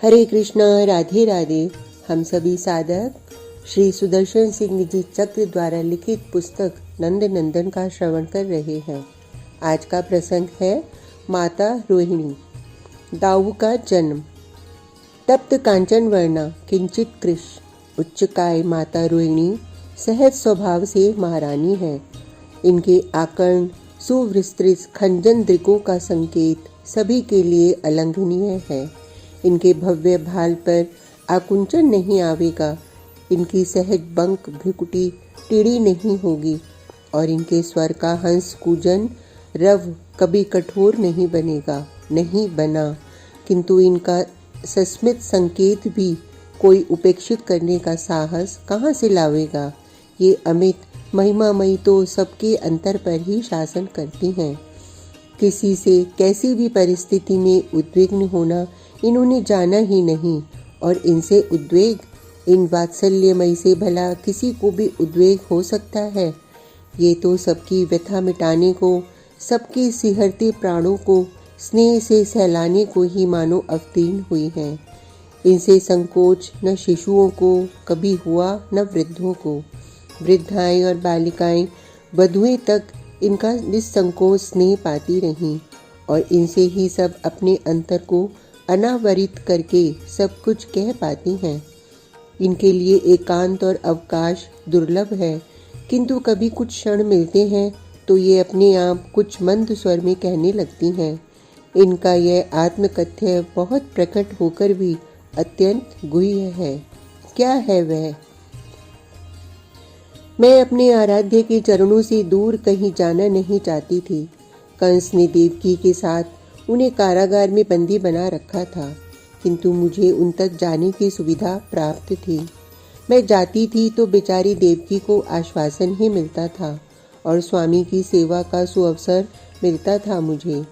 हरे कृष्णा, राधे राधे। हम सभी साधक श्री सुदर्शन सिंह जी चक्र द्वारा लिखित पुस्तक नंद नंदन का श्रवण कर रहे हैं। आज का प्रसंग है माता रोहिणी। दाऊ का जन्म। तप्त कांचन वर्णा किंचित कृश, उच्चकाय माता रोहिणी सहज स्वभाव से महारानी है। इनके आकर्ण सुविस्तृत खंजन दृकों का संकेत सभी के लिए अलंघनीय है। इनके भव्य भाल पर आकुंचन नहीं आवेगा, इनकी सहज बंक भ्रुकुटी टेढ़ी नहीं होगी और इनके स्वर का हंस कूजन रव कभी कठोर नहीं बनेगा, नहीं बना। किंतु इनका सस्मित संकेत भी कोई उपेक्षित करने का साहस कहाँ से लावेगा। ये अमित महिमामयी तो सबके अंतर पर ही शासन करती हैं। किसी से कैसी भी परिस्थिति में उद्विग्न होना इन्होंने जाना ही नहीं, और इनसे उद्वेग, इन वात्सल्यमयी से भला किसी को भी उद्वेग हो सकता है। ये तो सबकी व्यथा मिटाने को, सबके सिहरते प्राणों को स्नेह से सहलाने को ही मानो अवतीर्ण हुई हैं। इनसे संकोच न शिशुओं को कभी हुआ न वृद्धों को। वृद्धाएं और बालिकाएं वधुएं तक इनका निस्संकोच स्नेह पाती रहीं, और इनसे ही सब अपने अंतर को अनावरित करके सब कुछ कह पाती हैं। इनके लिए एकांत और अवकाश दुर्लभ है, किंतु कभी कुछ क्षण मिलते हैं तो ये अपने आप कुछ मंद स्वर में कहने लगती हैं। इनका यह आत्मकथ्य बहुत प्रकट होकर भी अत्यंत गुह्य है। क्या है वह? मैं अपने आराध्य के चरणों से दूर कहीं जाना नहीं चाहती थी। कंस ने देवकी के साथ उन्हें कारागार में बंदी बना रखा था, किंतु मुझे उन तक जाने की सुविधा प्राप्त थी। मैं जाती थी तो बेचारी देवकी को आश्वासन ही मिलता था और स्वामी की सेवा का सुअवसर मिलता था मुझे।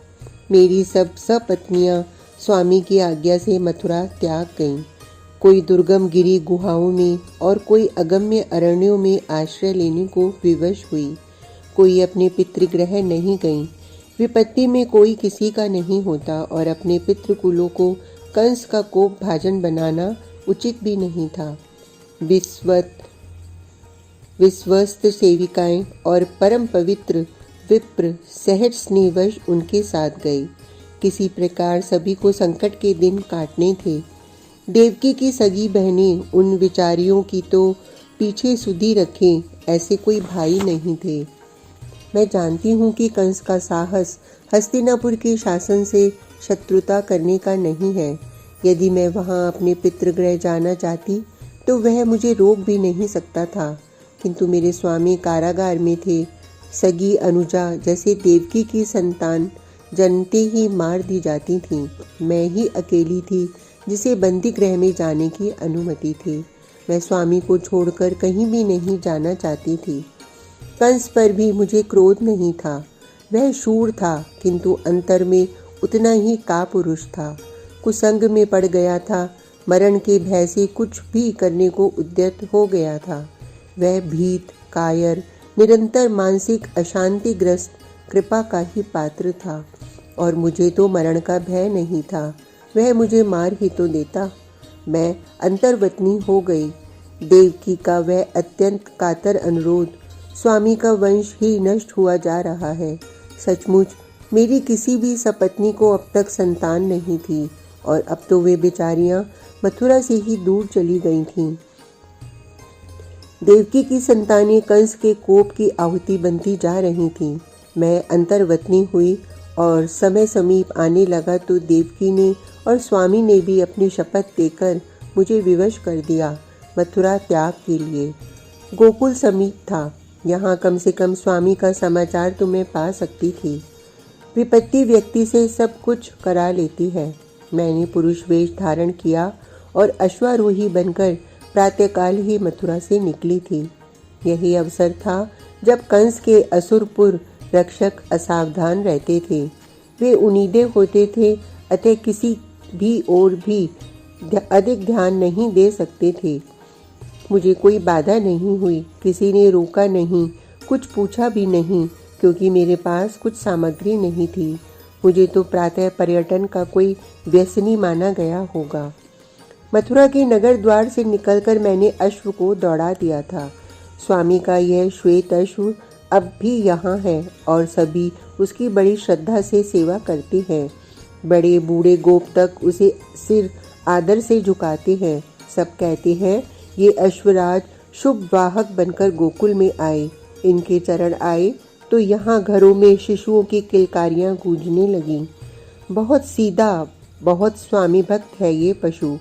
मेरी सब सपत्नियां स्वामी की आज्ञा से मथुरा त्याग गईं। कोई दुर्गम गिरी गुहाओं में और कोई अगम्य अरण्यों में आश्रय लेने को विवश हुई। कोई अपने पितृगृह नहीं गईं। विपत्ति में कोई किसी का नहीं होता, और अपने पितृकुलों को कंस का कोप भाजन बनाना उचित भी नहीं था। विश्वस्त सेविकाएं और परम पवित्र विप्र सहज स्नेहवश उनके साथ गए। किसी प्रकार सभी को संकट के दिन काटने थे। देवकी की सगी बहनें उन विचारियों की तो पीछे सुधी रखें, ऐसे कोई भाई नहीं थे। मैं जानती हूँ कि कंस का साहस हस्तिनापुर के शासन से शत्रुता करने का नहीं है। यदि मैं वहाँ अपने पितृगृह जाना चाहती तो वह मुझे रोक भी नहीं सकता था, किंतु मेरे स्वामी कारागार में थे। सगी अनुजा जैसे देवकी की संतान जनते ही मार दी जाती थी। मैं ही अकेली थी जिसे बंदी गृह में जाने की अनुमति थी। मैं स्वामी को छोड़कर कहीं भी नहीं जाना चाहती थी। कंस पर भी मुझे क्रोध नहीं था। वह शूर था, किंतु अंतर में उतना ही कापुरुष था। कुसंग में पड़ गया था, मरण के भय से कुछ भी करने को उद्यत हो गया था। वह भीत, कायर, निरंतर मानसिक अशांतिग्रस्त कृपा का ही पात्र था, और मुझे तो मरण का भय नहीं था। वह मुझे मार ही तो देता। मैं अंतर्वतनी हो गई। देवकी का वह अत्यंत कातर अनुरोध, स्वामी का वंश ही नष्ट हुआ जा रहा है। सचमुच मेरी किसी भी सपत्नी को अब तक संतान नहीं थी, और अब तो वे बेचारियां मथुरा से ही दूर चली गई थीं। देवकी की संतानें कंस के कोप की आहुति बनती जा रही थीं। मैं अंतर्वतनी हुई और समय समीप आने लगा तो देवकी ने और स्वामी ने भी अपनी शपथ देकर मुझे विवश कर दिया मथुरा त्याग के लिए। गोकुल समीप था, यहाँ कम से कम स्वामी का समाचार तो मैं पा सकती थी। विपत्ति व्यक्ति से सब कुछ करा लेती है। मैंने पुरुष वेश धारण किया और अश्वारोही बनकर प्रातःकाल ही मथुरा से निकली थी। यही अवसर था जब कंस के असुरपुर रक्षक असावधान रहते थे। वे उन्नीदे होते थे, अतः किसी भी ओर भी अधिक ध्यान नहीं दे सकते थे। मुझे कोई बाधा नहीं हुई, किसी ने रोका नहीं, कुछ पूछा भी नहीं, क्योंकि मेरे पास कुछ सामग्री नहीं थी। मुझे तो प्रातः पर्यटन का कोई व्यसनी माना गया होगा। मथुरा के नगर द्वार से निकलकर मैंने अश्व को दौड़ा दिया था। स्वामी का यह श्वेत अश्व अब भी यहाँ है और सभी उसकी बड़ी श्रद्धा से सेवा करते हैं। बड़े बूढ़े गोप तक उसे सिर आदर से झुकाते हैं। सब कहते हैं ये अश्वराज शुभ वाहक बनकर गोकुल में आए। इनके चरण आए तो यहाँ घरों में शिशुओं की किलकारियाँ गूंजने लगीं। बहुत सीधा, बहुत स्वामी भक्त है ये पशु।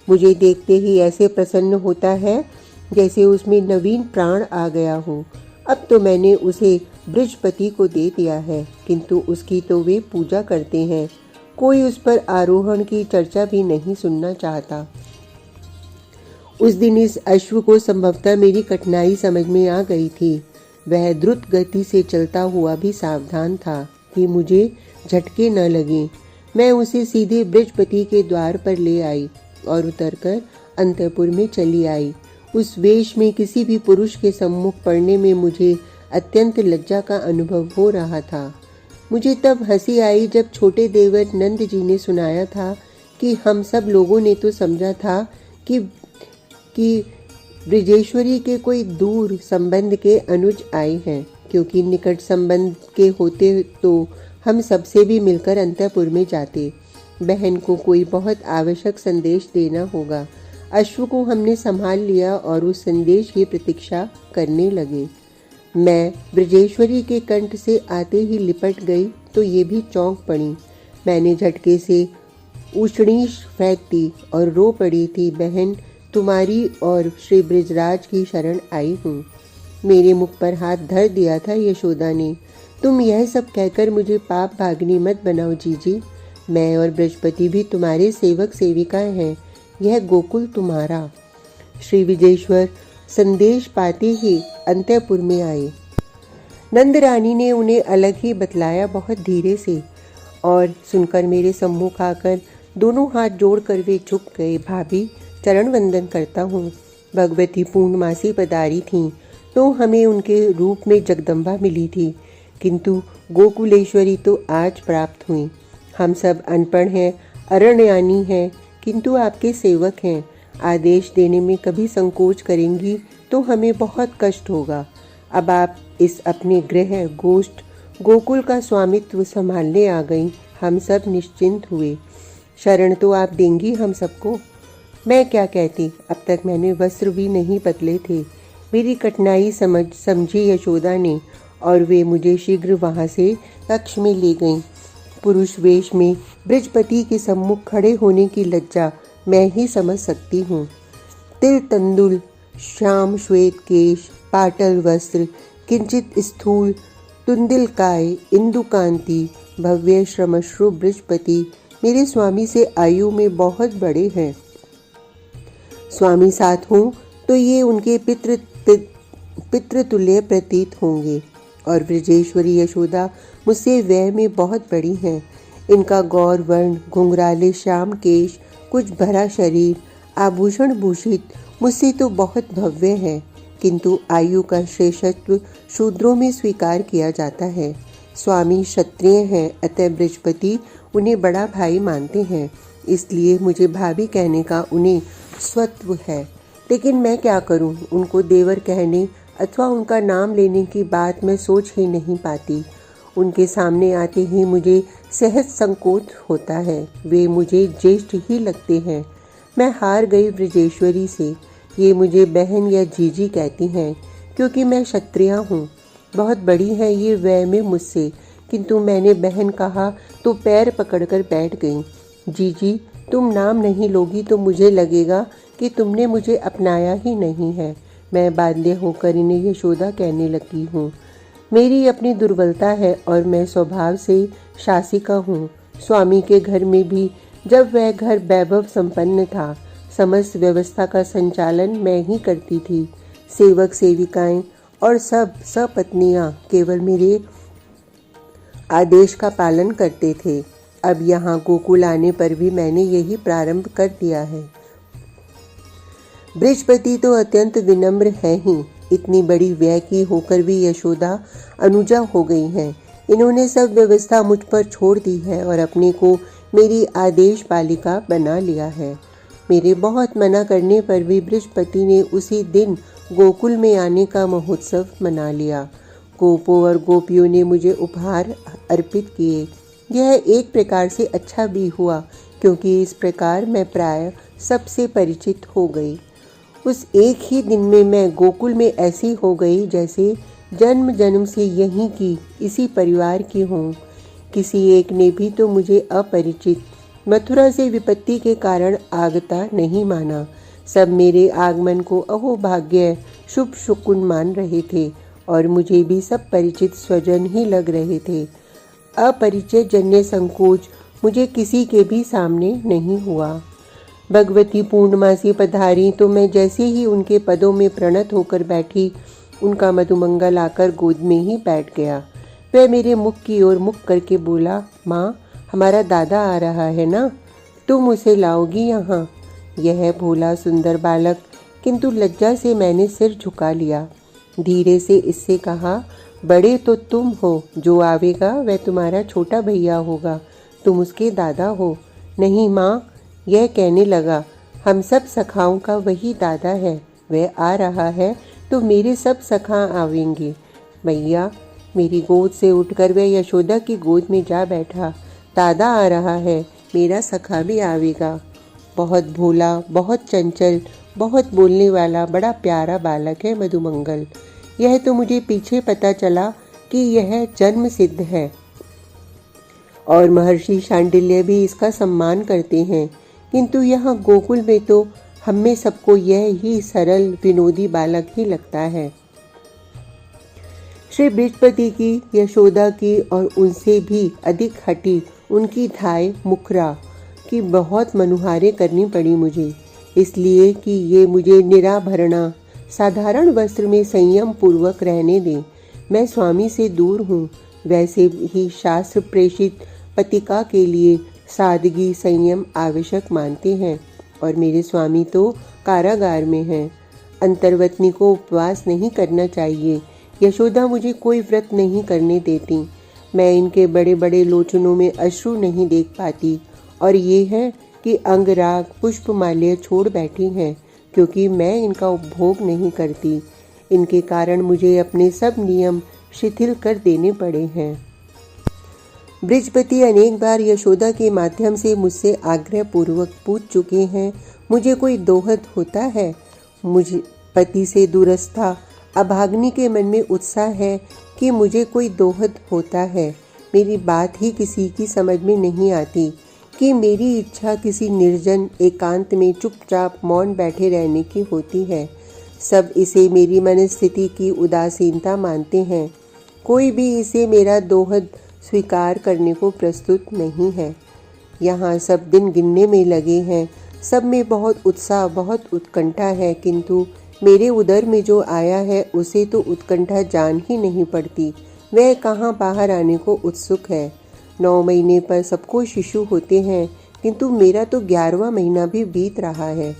मुझे देखते ही ऐसे प्रसन्न होता है जैसे उसमें नवीन प्राण आ गया हो। अब तो मैंने उसे बृजपति को दे दिया है, किंतु उसकी तो वे पूजा करते हैं। कोई उस पर आरोहण की चर्चा भी नहीं सुनना चाहता। उस दिन इस अश्व को संभवतः मेरी कठिनाई समझ में आ गई थी। वह द्रुत गति से चलता हुआ भी सावधान था कि मुझे झटके न लगे। मैं उसे सीधे बृजपति के द्वार पर ले आई और उतरकर अंतपुर में चली आई। उस वेश में किसी भी पुरुष के सम्मुख पड़ने में मुझे अत्यंत लज्जा का अनुभव हो रहा था। मुझे तब हंसी आई जब छोटे देवर नंद जी ने सुनाया था कि हम सब लोगों ने तो समझा था कि ब्रजेश्वरी के कोई दूर संबंध के अनुज आए हैं, क्योंकि निकट संबंध के होते तो हम सबसे भी मिलकर अंतपुर में जाते। बहन को कोई बहुत आवश्यक संदेश देना होगा। अश्व को हमने संभाल लिया और उस संदेश की प्रतीक्षा करने लगे। मैं ब्रजेश्वरी के कंठ से आते ही लिपट गई तो ये भी चौंक पड़ी। मैंने झटके से उष्णीश फेंक दी और रो पड़ी थी, बहन तुम्हारी और श्री ब्रजराज की शरण आई हूँ। मेरे मुख पर हाथ धर दिया था यशोदा ने। तुम यह सब कहकर मुझे पाप भागिनी मत बनाओ जीजी। मैं और बृहस्पति भी तुम्हारे सेवक सेविकाएं हैं। यह गोकुल तुम्हारा। श्री विजेश्वर संदेश पाते ही अंतपुर में आए। नंद रानी ने उन्हें अलग ही बतलाया बहुत धीरे से, और सुनकर मेरे सम्मुख आकर दोनों हाथ जोड़कर वे झुक गए। भाभी चरण वंदन करता हूँ। भगवती पूर्णमासी पधारी थीं तो हमें उनके रूप में जगदम्बा मिली थी, किंतु गोकुलेश्वरी तो आज प्राप्त हुई। हम सब अनपढ़ हैं, अरण्यानी हैं, किंतु आपके सेवक हैं। आदेश देने में कभी संकोच करेंगी तो हमें बहुत कष्ट होगा। अब आप इस अपने गृह गोष्ठ गोकुल का स्वामित्व संभालने आ गई। हम सब निश्चिंत हुए। शरण तो आप देंगी हम सबको। मैं क्या कहती, अब तक मैंने वस्त्र भी नहीं बदले थे। मेरी कठिनाई समझी यशोदा ने और वे मुझे शीघ्र वहाँ से कक्ष में ले गईं। पुरुष वेश में बृजपति के सम्मुख खड़े होने की लज्जा मैं ही समझ सकती हूँ। तिल तंदुल, श्याम श्वेत केश, पाटल वस्त्र, किंचित स्थूल, तुंदिल काय, इंदु कांति, भव्य श्रमश्रु बृजपति मेरे स्वामी से आयु में बहुत बड़े हैं। स्वामी साथ हों तो ये उनके पितृतुल्य प्रतीत होंगे। और ब्रजेश्वरी यशोदा मुझसे व्यय में बहुत बड़ी हैं। इनका गौर वर्ण, घुंघराले श्याम केश, कुछ भरा शरीर, आभूषण भूषित मुझसे तो बहुत भव्य है, किंतु आयु का श्रेष्ठत्व शूद्रों में स्वीकार किया जाता है। स्वामी क्षत्रिय हैं, अतः बृहस्पति उन्हें बड़ा भाई मानते हैं, इसलिए मुझे भाभी कहने का उन्हें स्वत्व है। लेकिन मैं क्या करूं, उनको देवर कहने अथवा उनका नाम लेने की बात मैं सोच ही नहीं पाती। उनके सामने आते ही मुझे सहज संकोच होता है। वे मुझे ज्येष्ठ ही लगते हैं। मैं हार गई ब्रजेश्वरी से। ये मुझे बहन या जीजी कहती हैं, क्योंकि मैं क्षत्रिय हूँ। बहुत बड़ी है ये व्यय में मुझसे, किंतु मैंने बहन कहा तो पैर पकड़कर बैठ गई। जीजी तुम नाम नहीं लोगी तो मुझे लगेगा कि तुमने मुझे अपनाया ही नहीं है। मैं बाध्य होकर इन्हें यशोदा कहने लगी हूँ। मेरी अपनी दुर्बलता है और मैं स्वभाव से शासिका हूँ। स्वामी के घर में भी जब वह घर वैभव संपन्न था, समस्त व्यवस्था का संचालन मैं ही करती थी। सेवक सेविकाएं और सब सपत्नियां केवल मेरे आदेश का पालन करते थे। अब यहाँ गोकुल आने पर भी मैंने यही प्रारंभ कर दिया है। बृहस्पति तो अत्यंत विनम्र है ही, इतनी बड़ी व्यय की होकर भी यशोदा अनुजा हो गई हैं। इन्होंने सब व्यवस्था मुझ पर छोड़ दी है और अपने को मेरी आदेश पालिका बना लिया है। मेरे बहुत मना करने पर भी बृहस्पति ने उसी दिन गोकुल में आने का महोत्सव मना लिया। गोपों और गोपियों ने मुझे उपहार अर्पित किए। यह एक प्रकार से अच्छा भी हुआ, क्योंकि इस प्रकार मैं प्राय सबसे परिचित हो गई। उस एक ही दिन में मैं गोकुल में ऐसी हो गई जैसे जन्म जन्म से यहीं की, इसी परिवार की हूँ। किसी एक ने भी तो मुझे अपरिचित मथुरा से विपत्ति के कारण आगता नहीं माना। सब मेरे आगमन को अहोभाग्य शुभ शकुन मान रहे थे और मुझे भी सब परिचित स्वजन ही लग रहे थे। अपरिचय जन्य संकोच मुझे किसी के भी सामने नहीं हुआ। भगवती पूर्णमासी पधारी तो मैं जैसे ही उनके पदों में प्रणत होकर बैठी, उनका मधुमंगल आकर गोद में ही बैठ गया। वह मेरे मुख की ओर मुख करके बोला, माँ, हमारा दादा आ रहा है ना, तुम उसे लाओगी यहाँ। यह भोला सुंदर बालक, किंतु लज्जा से मैंने सिर झुका लिया। धीरे से इससे कहा, बड़े तो तुम हो, जो आवेगा वह तुम्हारा छोटा भैया होगा, तुम उसके दादा हो। नहीं माँ, यह कहने लगा, हम सब सखाओं का वही दादा है, वह आ रहा है तो मेरे सब सखा आवेंगे। भैया मेरी गोद से उठकर वह यशोदा की गोद में जा बैठा। दादा आ रहा है, मेरा सखा भी आवेगा। बहुत भोला, बहुत चंचल, बहुत बोलने वाला बड़ा प्यारा बालक है मधुमंगल। यह तो मुझे पीछे पता चला कि यह जन्म सिद्ध है और महर्षि शांडिल्य भी इसका सम्मान करते हैं, किंतु यहाँ गोकुल में तो हम में सबको यह ही सरल विनोदी बालक ही लगता है। श्री बृहस्पति की, यशोदा की और उनसे भी अधिक हटी उनकी धाय मुखरा की बहुत मनुहारे करनी पड़ी मुझे, इसलिए कि ये मुझे निराभरणा साधारण वस्त्र में संयम पूर्वक रहने दें। मैं स्वामी से दूर हूँ, वैसे ही शास्त्र प्रेषित पतिका के लिए सादगी संयम आवश्यक मानते हैं और मेरे स्वामी तो कारागार में हैं। अंतर्वतनी को उपवास नहीं करना चाहिए। यशोदा मुझे कोई व्रत नहीं करने देती। मैं इनके बड़े बड़े लोचनों में अश्रु नहीं देख पाती और ये है कि अंगराग पुष्पमाल्य छोड़ बैठी हैं, क्योंकि मैं इनका उपभोग नहीं करती। इनके कारण मुझे अपने सब नियम शिथिल कर देने पड़े हैं। बृहस्पति अनेक बार यशोदा के माध्यम से मुझसे आग्रह पूर्वक पूछ चुके हैं, मुझे कोई दोहद होता है? मुझे पति से दूरस्था अभाग्नि के मन में उत्साह है कि मुझे कोई दोहद होता है। मेरी बात ही किसी की समझ में नहीं आती कि मेरी इच्छा किसी निर्जन एकांत में चुपचाप मौन बैठे रहने की होती है। सब इसे मेरी मनस्थिति की उदासीनता मानते हैं। कोई भी इसे मेरा दोहद स्वीकार करने को प्रस्तुत नहीं है। यहाँ सब दिन गिनने में लगे हैं, सब में बहुत उत्साह बहुत उत्कंठा है, किंतु मेरे उदर में जो आया है उसे तो उत्कंठा जान ही नहीं पड़ती। वह कहाँ बाहर आने को उत्सुक है। 9 महीने पर सबको शिशु होते हैं, किंतु मेरा तो 11वां महीना भी बीत रहा है।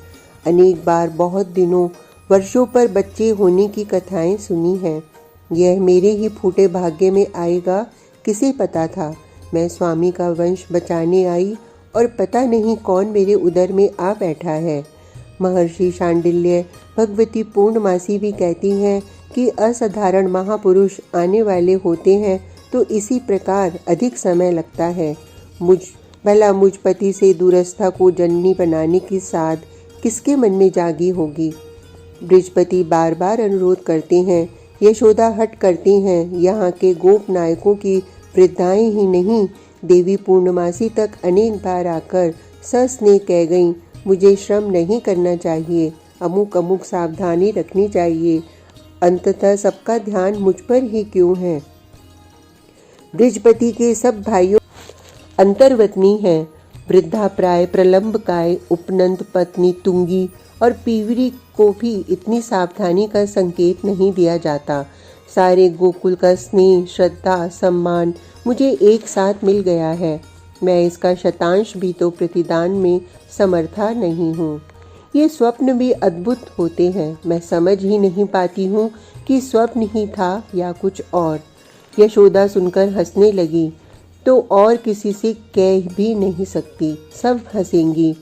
अनेक बार बहुत दिनों वर्षों पर बच्चे होने की कथाएं सुनी हैं। यह मेरे ही फूटे भाग्य में आएगा किसे पता था। मैं स्वामी का वंश बचाने आई और पता नहीं कौन मेरे उदर में आ बैठा है। महर्षि शांडिल्य, भगवती पूर्णमासी भी कहती हैं कि असाधारण महापुरुष आने वाले होते हैं तो इसी प्रकार अधिक समय लगता है। मुझ पति से दूरस्था को जननी बनाने की साध किसके मन में जागी होगी। बृहस्पति बार बार अनुरोध करते हैं, यशोदा हट करती हैं। यहाँ के गोप नायकों की वृद्धाएं ही नहीं, देवी पूर्णमासी तक अनेक बार आकर सस्नेह कह गईं, मुझे श्रम नहीं करना चाहिए, अमुक अमुक सावधानी रखनी चाहिए, अंततः सबका ध्यान मुझ पर ही क्यों है। बृहस्पति के सब भाइयों अंतर्वतनी हैं। वृद्धा प्राय प्रलंबकाय उपनंद पत्नी तुंगी और पीवरी को भी इतनी सावधानी का संकेत नहीं दिया जाता। सारे गोकुल का स्नेह श्रद्धा सम्मान मुझे एक साथ मिल गया है। मैं इसका शतांश भी तो प्रतिदान में समर्था नहीं हूँ। ये स्वप्न भी अद्भुत होते हैं। मैं समझ ही नहीं पाती हूँ कि स्वप्न ही था या कुछ और। यशोदा सुनकर हंसने लगी तो और किसी से कह भी नहीं सकती, सब हंसेंगी।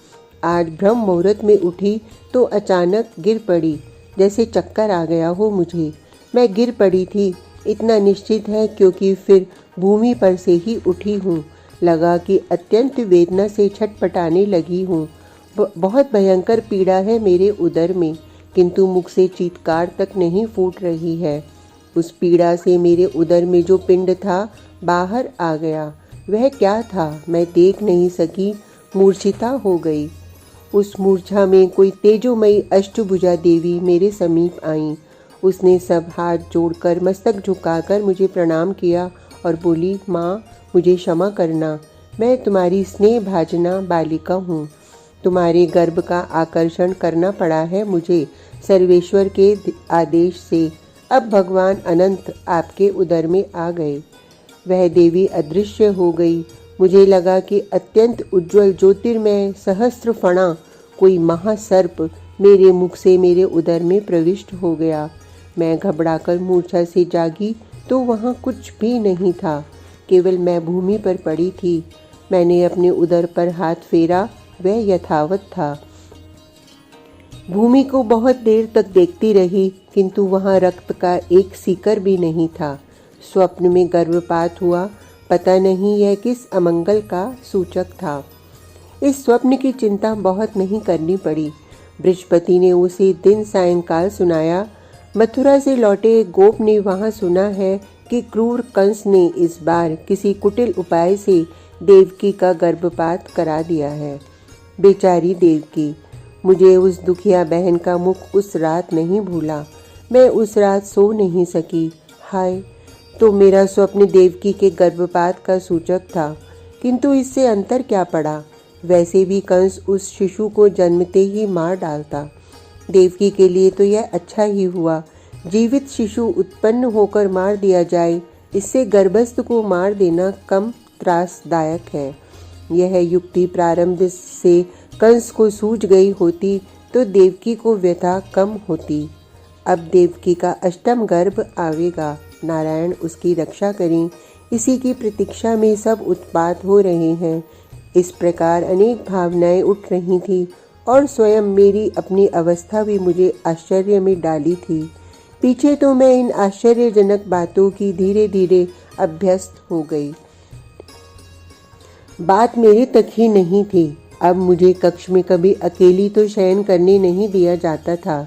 आज ब्रह्म मुहूर्त में उठी तो अचानक गिर पड़ी, जैसे चक्कर आ गया हो मुझे। मैं गिर पड़ी थी, इतना निश्चित है, क्योंकि फिर भूमि पर से ही उठी हूँ। लगा कि अत्यंत वेदना से छटपटाने लगी हूँ। बहुत भयंकर पीड़ा है मेरे उदर में, किंतु मुख से चीत्कार तक नहीं फूट रही है। उस पीड़ा से मेरे उदर में जो पिंड था बाहर आ गया। वह क्या था मैं देख नहीं सकी, मूर्छिता हो गई। उस मूर्छा में कोई तेजोमयी अष्टभुजा देवी मेरे समीप आई। उसने सब हाथ जोड़कर मस्तक झुकाकर मुझे प्रणाम किया और बोली, माँ मुझे क्षमा करना, मैं तुम्हारी स्नेह भाजना बालिका हूँ। तुम्हारे गर्भ का आकर्षण करना पड़ा है मुझे सर्वेश्वर के आदेश से। अब भगवान अनंत आपके उदर में आ गए। वह देवी अदृश्य हो गई। मुझे लगा कि अत्यंत उज्जवल ज्योतिर्मय सहस्त्र फणा कोई महासर्प मेरे मुख से मेरे उदर में प्रविष्ट हो गया। मैं घबराकर मूर्छा से जागी तो वहाँ कुछ भी नहीं था, केवल मैं भूमि पर पड़ी थी। मैंने अपने उदर पर हाथ फेरा, वह यथावत था। भूमि को बहुत देर तक देखती रही, किंतु वहाँ रक्त का एक सीकर भी नहीं था। स्वप्न में गर्भपात हुआ, पता नहीं यह किस अमंगल का सूचक था। इस स्वप्न की चिंता बहुत नहीं करनी पड़ी। बृहस्पति ने उसे दिन सायंकाल सुनाया। मथुरा से लौटे गोप ने वहाँ सुना है कि क्रूर कंस ने इस बार किसी कुटिल उपाय से देवकी का गर्भपात करा दिया है। बेचारी देवकी, मुझे उस दुखिया बहन का मुख उस रात नहीं भूला। मैं उस रात सो नहीं सकी। हाय, तो मेरा स्वप्न देवकी के गर्भपात का सूचक था, किंतु इससे अंतर क्या पड़ा। वैसे भी कंस उस शिशु को जन्मते ही मार डालता। देवकी के लिए तो यह अच्छा ही हुआ। जीवित शिशु उत्पन्न होकर मार दिया जाए, इससे गर्भस्थ को मार देना कम त्रासदायक है। यह युक्ति प्रारंभ से कंस को सूझ गई होती तो देवकी को व्यथा कम होती। अब देवकी का अष्टम गर्भ आवेगा, नारायण उसकी रक्षा करें, इसी की प्रतीक्षा में सब उत्पात हो रहे हैं। इस प्रकार अनेक भावनाएं उठ रही थी और स्वयं मेरी अपनी अवस्था भी मुझे आश्चर्य में डाली थी। पीछे तो मैं इन आश्चर्यजनक बातों की धीरे धीरे अभ्यस्त हो गई। बात मेरे तक ही नहीं थी। अब मुझे कक्ष में कभी अकेली तो शयन करने नहीं दिया जाता था।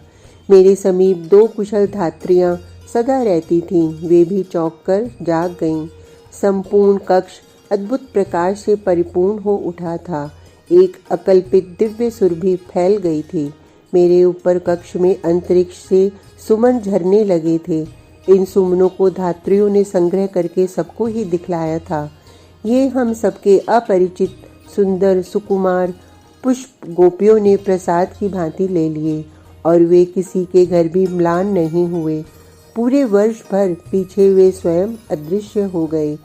मेरे समीप दो कुशल धात्रियां सदा रहती थीं। वे भी चौंक कर जाग गईं। संपूर्ण कक्ष अद्भुत प्रकाश से परिपूर्ण हो उठा था। एक अकल्पित दिव्य सुरभि फैल गई थी। मेरे ऊपर कक्ष में अंतरिक्ष से सुमन झरने लगे थे। इन सुमनों को धात्रियों ने संग्रह करके सबको ही दिखलाया था। ये हम सबके अपरिचित सुंदर सुकुमार पुष्प गोपियों ने प्रसाद की भांति ले लिए और वे किसी के घर भी म्लान नहीं हुए। पूरे वर्ष भर पीछे वे स्वयं अदृश्य हो गए।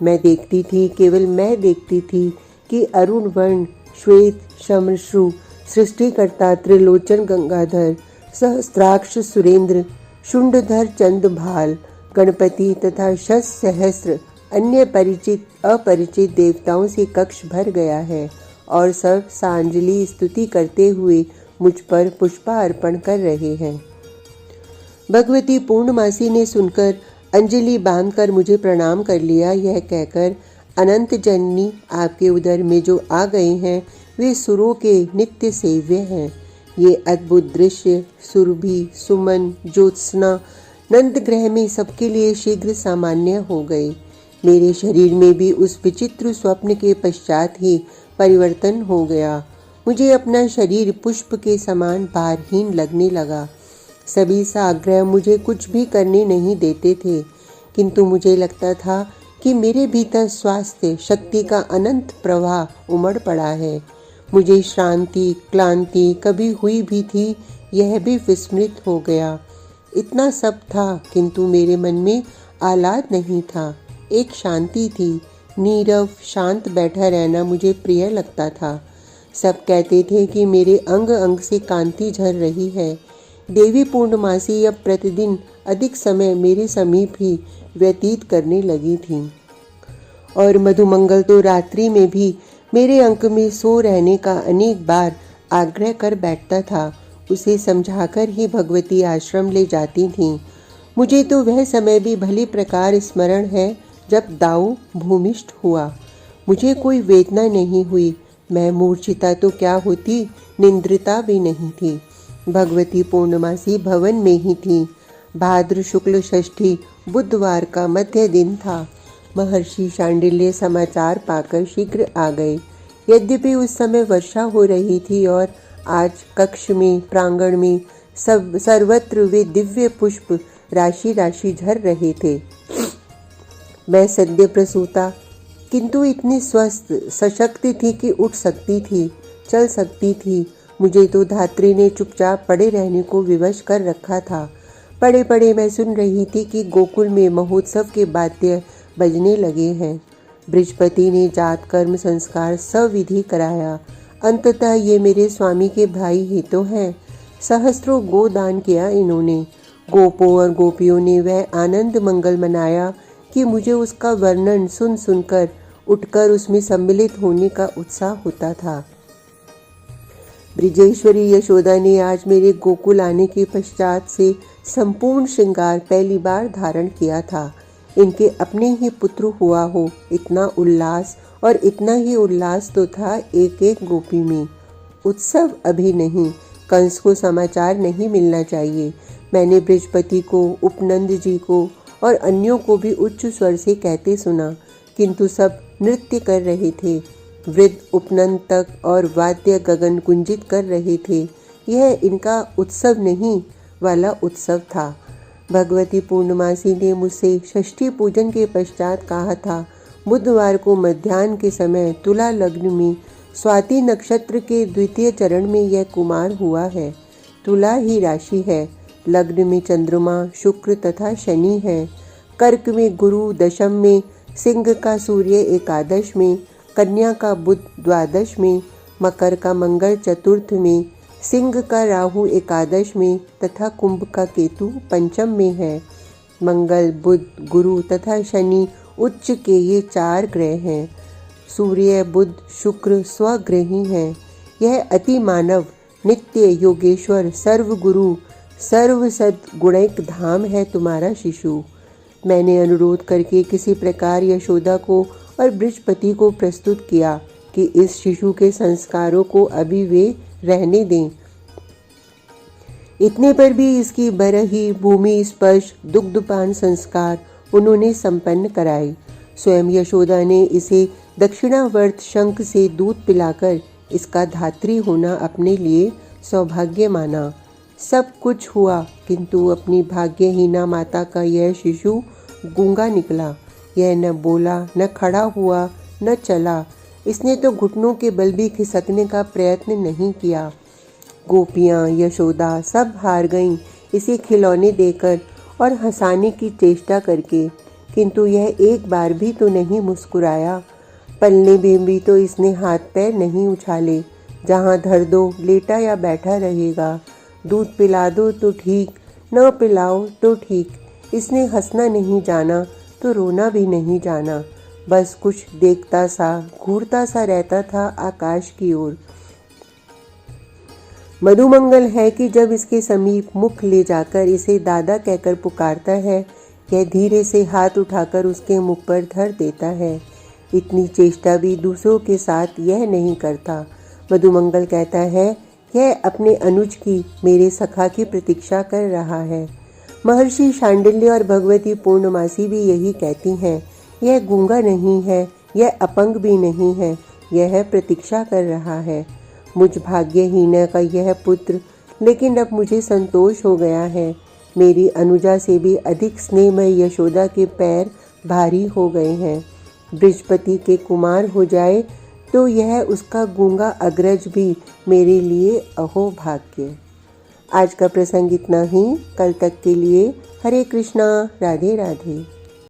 मैं देखती थी, केवल मैं देखती थी कि अरुण वर्ण श्वेत शमश्रु सृष्टिकर्ता त्रिलोचन गंगाधर सहस्त्राक्ष सुरेंद्र शुंडधर चंद्रभाल गणपति तथा शत सहस्त्र अन्य परिचित अपरिचित देवताओं से कक्ष भर गया है और सब सांजलि स्तुति करते हुए मुझ पर पुष्पार्पण कर रहे हैं। भगवती पूर्णमासी ने सुनकर अंजलि बांधकर मुझे प्रणाम कर लिया। यह कहकर, अनंत जननी, आपके उदर में जो आ गए हैं वे सुरों के नित्य सेव्य हैं। ये अद्भुत दृश्य सुरभि सुमन ज्योत्सना नंदग्रह में सबके लिए शीघ्र सामान्य हो गए। मेरे शरीर में भी उस विचित्र स्वप्न के पश्चात ही परिवर्तन हो गया। मुझे अपना शरीर पुष्प के समान भारहीन लगने लगा। सभी साग्रह मुझे कुछ भी करने नहीं देते थे, किंतु मुझे लगता था कि मेरे भीतर स्वास्थ्य शक्ति का अनंत प्रवाह उमड़ पड़ा है। मुझे श्रांति क्लांति कभी हुई भी थी, यह भी विस्मृत हो गया। इतना सब था, किंतु मेरे मन में आह्लाद नहीं था। एक शांति थी। नीरव शांत बैठा रहना मुझे प्रिय लगता था। सब कहते थे कि मेरे अंग अंग से कांति झर रही है। देवी पूर्णमासी अब प्रतिदिन अधिक समय मेरे समीप ही व्यतीत करने लगी थी और मधुमंगल तो रात्रि में भी मेरे अंक में सो रहने का अनेक बार आग्रह कर बैठता था, उसे समझाकर ही भगवती आश्रम ले जाती थीं। मुझे तो वह समय भी भली प्रकार स्मरण है जब दाऊ भूमिष्ठ हुआ। मुझे कोई वेदना नहीं हुई। मैं मूर्छिता तो क्या होती, निंद्रिता भी नहीं थी। भगवती पूर्णमासी भवन में ही थी। भाद्र शुक्ल षष्ठी बुधवार का मध्य दिन था। महर्षि शांडिल्य समाचार पाकर शीघ्र आ गए। यद्यपि उस समय वर्षा हो रही थी और आज कक्ष में, प्रांगण में सर्वत्र वे दिव्य पुष्प राशि राशि झर रहे थे। मैं सद्य प्रसूता, किंतु इतनी स्वस्थ सशक्त थी कि उठ सकती थी, चल सकती थी। मुझे तो धात्री ने चुपचाप पड़े रहने को विवश कर रखा था। पड़े पड़े मैं सुन रही थी कि गोकुल में महोत्सव के वाद्य बजने लगे हैं। बृहस्पति ने जात कर्म संस्कार सविधि कराया। अंततः ये मेरे स्वामी के भाई ही तो हैं। सहस्त्रों गोदान किया इन्होंने। गोपों और गोपियों ने वह आनंद मंगल मनाया कि मुझे उसका वर्णन सुन सुनकर उठकर उसमें सम्मिलित होने का उत्साह होता था। ब्रिजेश्वरी यशोदा ने आज मेरे गोकुल आने के पश्चात से संपूर्ण श्रृंगार पहली बार धारण किया था। इनके अपने ही पुत्र हुआ हो, इतना उल्लास, और इतना ही उल्लास तो था एक एक गोपी में। उत्सव अभी नहीं, कंस को समाचार नहीं मिलना चाहिए। मैंने बृहस्पति को, उपनंद जी को और अन्यों को भी उच्च स्वर से कहते सुना, किंतु सब नृत्य कर रहे थे। वृद्ध उपनंद तक और वाद्य गगन गुंजित कर रहे थे। यह इनका उत्सव नहीं वाला उत्सव था। भगवती पूर्णमासी ने मुझसे षष्ठी पूजन के पश्चात कहा था, बुधवार को मध्याह्न के समय तुला लग्न में स्वाति नक्षत्र के द्वितीय चरण में यह कुमार हुआ है। तुला ही राशि है। लग्न में चंद्रमा, शुक्र तथा शनि है। कर्क में गुरु दशम में, सिंह का सूर्य एकादश में, कन्या का बुध द्वादश में, मकर का मंगल चतुर्थ में, सिंह का राहु एकादश में तथा कुंभ का केतु पंचम में है। मंगल, बुध, गुरु तथा शनि उच्च के ये 4 ग्रह हैं। सूर्य, बुध, शुक्र स्वग्रही हैं। यह अति मानव, नित्य योगेश्वर, सर्वगुरु, सर्वसद गुणैक धाम है तुम्हारा शिशु। मैंने अनुरोध करके किसी प्रकार यशोदा को और बृहस्पति को प्रस्तुत किया कि इस शिशु के संस्कारों को अभी वे रहने दें। इतने पर भी इसकी बरही, भूमि स्पर्श, दुग्धपान संस्कार उन्होंने संपन्न कराए। स्वयं यशोदा ने इसे दक्षिणावर्त शंख से दूध पिलाकर इसका धात्री होना अपने लिए सौभाग्य माना। सब कुछ हुआ, किंतु अपनी भाग्यहीना माता का यह शिशु गूंगा निकला। यह न बोला, न खड़ा हुआ, न चला। इसने तो घुटनों के बल भी खिसकने का प्रयत्न नहीं किया। गोपियाँ, यशोदा सब हार गईं इसे खिलौने देकर और हंसाने की चेष्टा करके, किंतु यह एक बार भी तो नहीं मुस्कुराया। पलने में भी तो इसने हाथ पैर नहीं उछाले। जहाँ धर दो लेटा या बैठा रहेगा। दूध पिला दो तो ठीक, न पिलाओ तो ठीक। इसने हंसना नहीं जाना तो रोना भी नहीं जाना। बस कुछ देखता सा, घूरता सा रहता था आकाश की ओर। मधुमंगल है कि जब इसके समीप मुख ले जाकर इसे दादा कहकर पुकारता है, यह धीरे से हाथ उठाकर उसके मुख पर धर देता है। इतनी चेष्टा भी दूसरों के साथ यह नहीं करता। मधुमंगल कहता है, यह अपने अनुज की, मेरे सखा की प्रतीक्षा कर रहा है। महर्षि शांडिल्य और भगवती पूर्णमासी भी यही कहती हैं। यह गूंगा नहीं है, यह अपंग भी नहीं है, यह प्रतीक्षा कर रहा है। मुझ भाग्यहीन का यह पुत्र, लेकिन अब मुझे संतोष हो गया है। मेरी अनुजा से भी अधिक स्नेहमय यशोदा के पैर भारी हो गए हैं। बृहस्पति के कुमार हो जाए तो यह उसका गूंगा अग्रज भी मेरे लिए अहो भाग्य। आज का प्रसंग इतना ही। कल तक के लिए हरे कृष्णा, राधे राधे।